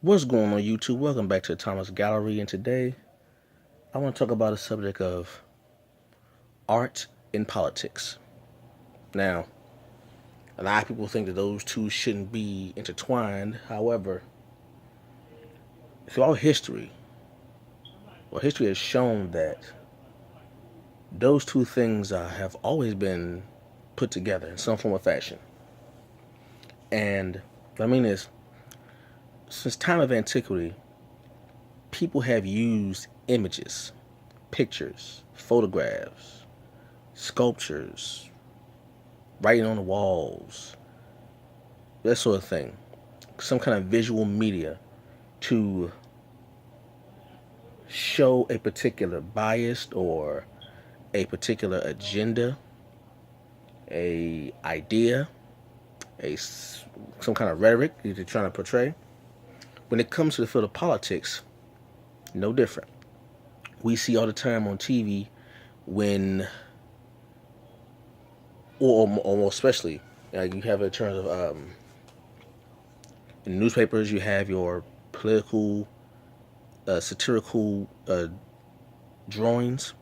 What's going on, YouTube? Welcome back to Thomas Gallery, and today I want to talk about a subject of art in politics. Now, a lot of people think that those two shouldn't be intertwined. However, throughout history, history has shown that those two things have always been put together in some form or fashion. And what I mean is, since time of antiquity, people have used images, pictures, photographs, sculptures, writing on the walls, that sort of thing, some kind of visual media to show a particular bias or a particular agenda, a idea, some kind of rhetoric that you're trying to portray. When it comes to the field of politics, no different. We see all the time on TV when, or more especially, you have it in terms of in newspapers, you have your political, satirical drawings.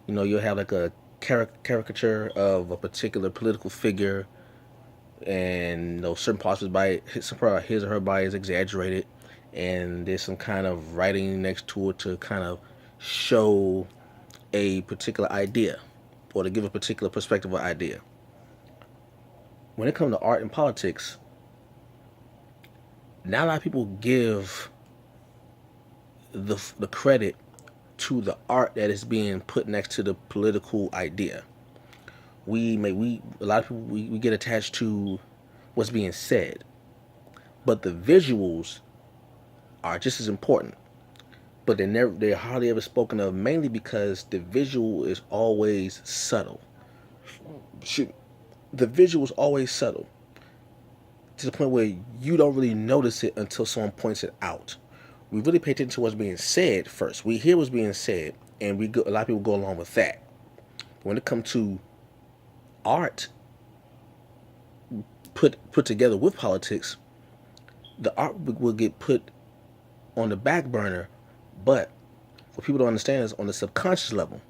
You'll have like a caricature of a particular political figure, and certain parts of his or her body is exaggerated, and there's some kind of writing next to it to kind of show a particular idea or to give a particular perspective or idea. When it comes to art and politics, not a lot of people give the credit to the art that is being put next to the political idea. A lot of people we get attached to what's being said, but the visuals are just as important. But they're hardly ever spoken of, mainly because the visual is always subtle. The visual is always subtle to the point where you don't really notice it until someone points it out. We really pay attention to what's being said first. We hear what's being said, and a lot of people go along with that. But when it comes to art put together with politics, the art will get put on the back burner. But what people don't understand is on the subconscious level.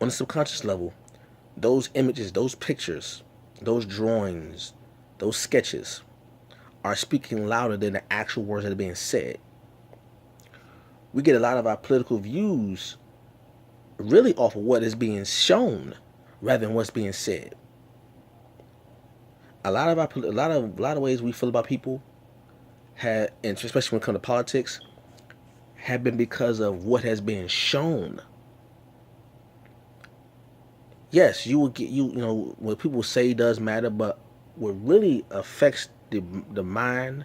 On the subconscious level, those images, those pictures, those drawings, those sketches are speaking louder than the actual words that are being said. We get a lot of our political views really off of what is being shown rather than what's being said. A lot of ways we feel about people and especially when it comes to politics, have been because of what has been shown. Yes, you will get what people say does matter, but what really affects the mind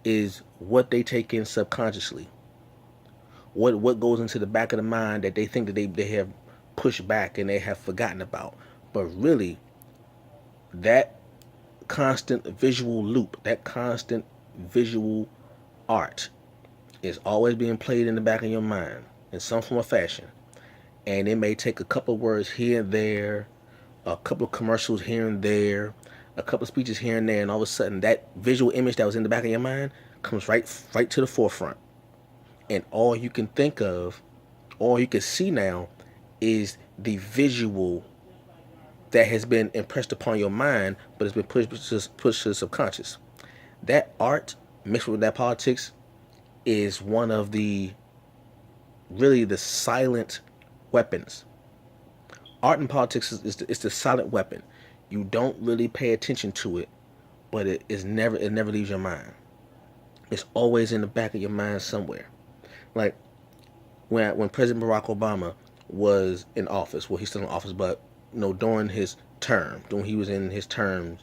is what they take in subconsciously. What goes into the back of the mind that they think that they have pushed back and they have forgotten about. But really, that constant visual loop, that constant visual art is always being played in the back of your mind in some form or fashion. And it may take a couple of words here and there, a couple of commercials here and there, a couple of speeches here and there, and all of a sudden that visual image that was in the back of your mind comes right to the forefront. And all you can think of, all you can see now is the visual that has been impressed upon your mind, but it's been pushed to the subconscious. That art mixed with that politics is one of the silent weapons. Art and politics is the silent weapon. You don't really pay attention to it, but it never leaves your mind. It's always in the back of your mind somewhere. Like when President Barack Obama was in office, well, he's still in office, but during his term, when he was in his terms,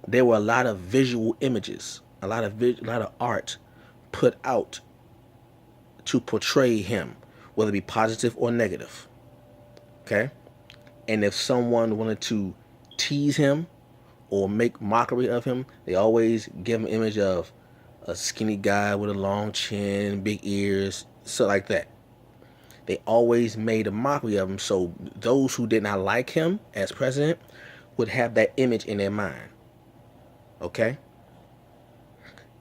there were a lot of visual images, a lot of art put out to portray him, whether it be positive or negative. Okay? And if someone wanted to tease him or make mockery of him, they always give him an image of a skinny guy with a long chin, big ears, so like that. They always made a mockery of him, so those who did not like him as president would have that image in their mind. Okay?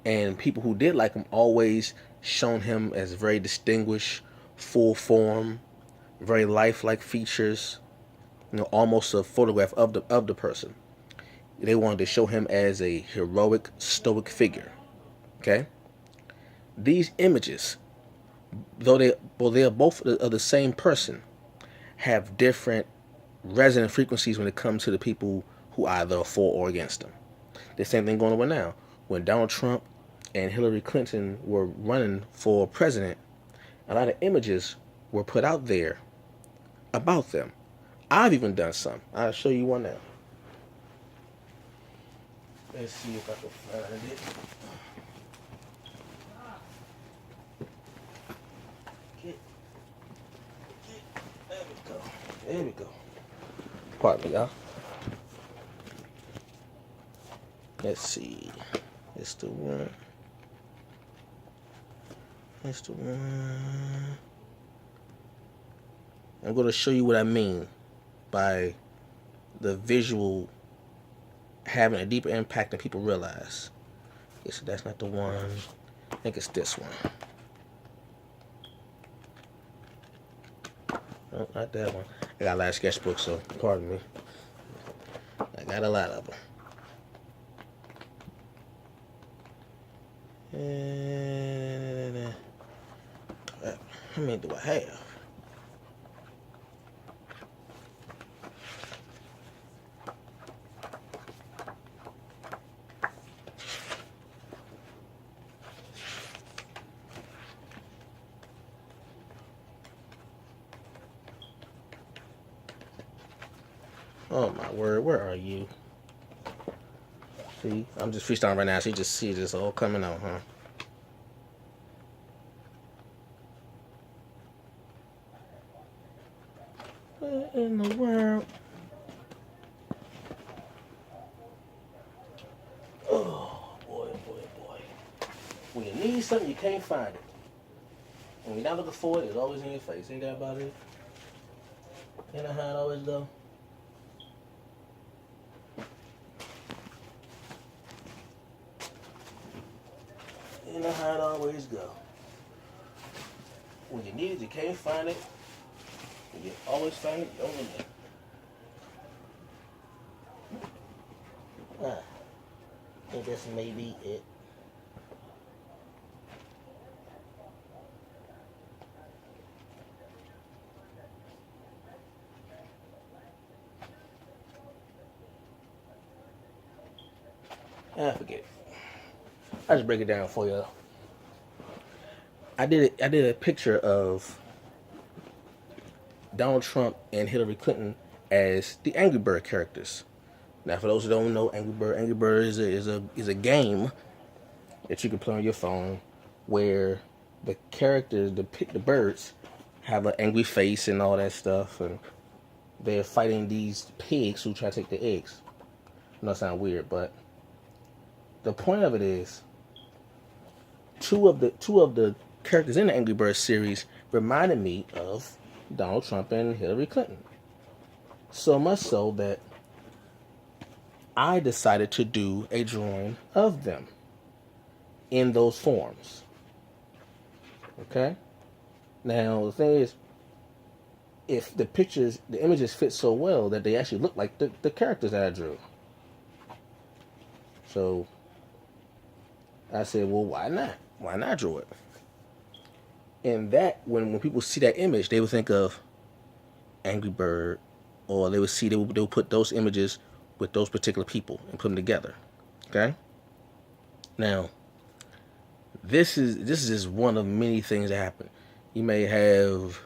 And people who did like him always shown him as very distinguished, full form, very lifelike features, almost a photograph of the person. They wanted to show him as a heroic, stoic figure. Okay? These images, they are both of the same person, have different resonant frequencies when it comes to the people who either are for or against them. The same thing going on now. When Donald Trump and Hillary Clinton were running for president, a lot of images were put out there about them. I've even done some. I'll show you one now. Let's see if I can find it. There we go. There we go. Pardon me, y'all. Let's see. It's the one. It's the one. I'm going to show you what I mean by the visual having a deeper impact than people realize. Okay, so that's not the one. I think it's this one. No, not that one. I got a lot of sketchbooks, so pardon me. I got a lot of them. And how many do I have? Oh my word, where are you? See, I'm just freestyling right now, so you just see this all coming out, huh? What in the world? Oh, boy, boy, boy. When you need something, you can't find it. When you're not looking for it, it's always in your face. Ain't that about it? Ain't that how it always go? You know how it always go. When you need it, you can't find it. When you always find it, you don't need it. I think this may be it. I forget it. I just break it down for you. I did a picture of Donald Trump and Hillary Clinton as the Angry Bird characters. Now, for those who don't know, Angry Bird is a game that you can play on your phone where the characters, the birds, have an angry face and all that stuff, and they're fighting these pigs who try to take the eggs. I know it sounds weird, but the point of it is two of the characters in the Angry Birds series reminded me of Donald Trump and Hillary Clinton. So much so that I decided to do a drawing of them in those forms. Okay? Now, the thing is, if the images fit so well that they actually look like the characters that I drew. So I said, well, why not? Why not draw it? And that, when people see that image, they would think of Angry Bird, or they would put those images with those particular people and put them together. Okay? Now, this is just one of many things that happen. You may have,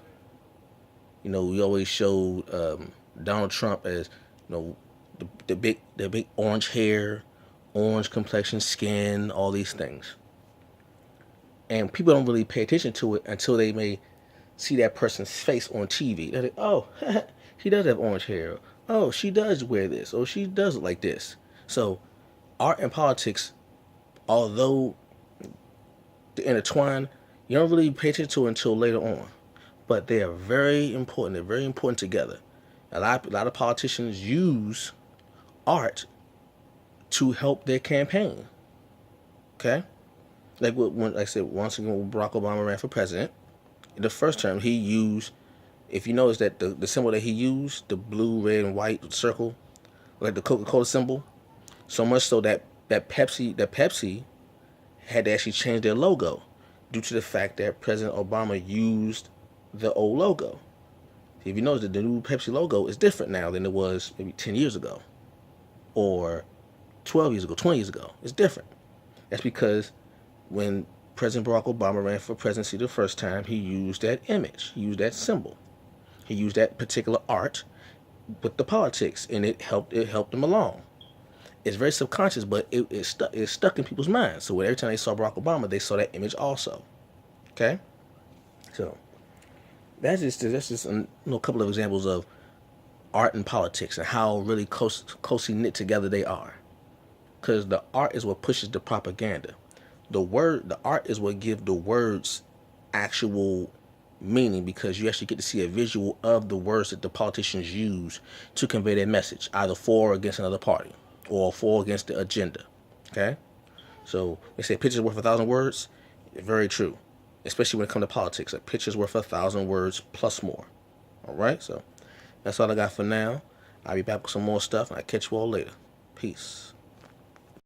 we always showed Donald Trump as, the big orange hair, orange complexion, skin, all these things. And people don't really pay attention to it until they may see that person's face on TV. They're like, oh, he does have orange hair. Oh, she does wear this. Oh, she does it like this. So, art and politics, although they intertwine, you don't really pay attention to it until later on. But they are very important. They're very important together. A lot of politicians use art to help their campaign. Okay? like when like I said, once again, when Barack Obama ran for president, in the first term he used. If you notice that the symbol that he used, the blue, red, and white circle, like the Coca-Cola symbol, so much so that Pepsi had to actually change their logo due to the fact that President Obama used the old logo. If you notice that the new Pepsi logo is different now than it was maybe 10 years ago or 12 years ago, 20 years ago. It's different. That's because when President Barack Obama ran for presidency the first time, he used that image, he used that symbol, he used that particular art with the politics, and it helped him along. It's very subconscious, but it's stuck in people's minds. So every time they saw Barack Obama, they saw that image also. Okay, so that's just a couple of examples of art and politics and how really closely knit together they are. Because the art is what pushes the propaganda. The art is what gives the words actual meaning, because you actually get to see a visual of the words that the politicians use to convey their message, either for or against another party or for or against the agenda. Okay, so they say pictures worth 1,000 words. Very true, especially when it comes to politics. A picture's worth 1,000 words plus more. All right, so that's all I got for now. I'll be back with some more stuff, and I'll catch you all later. Peace.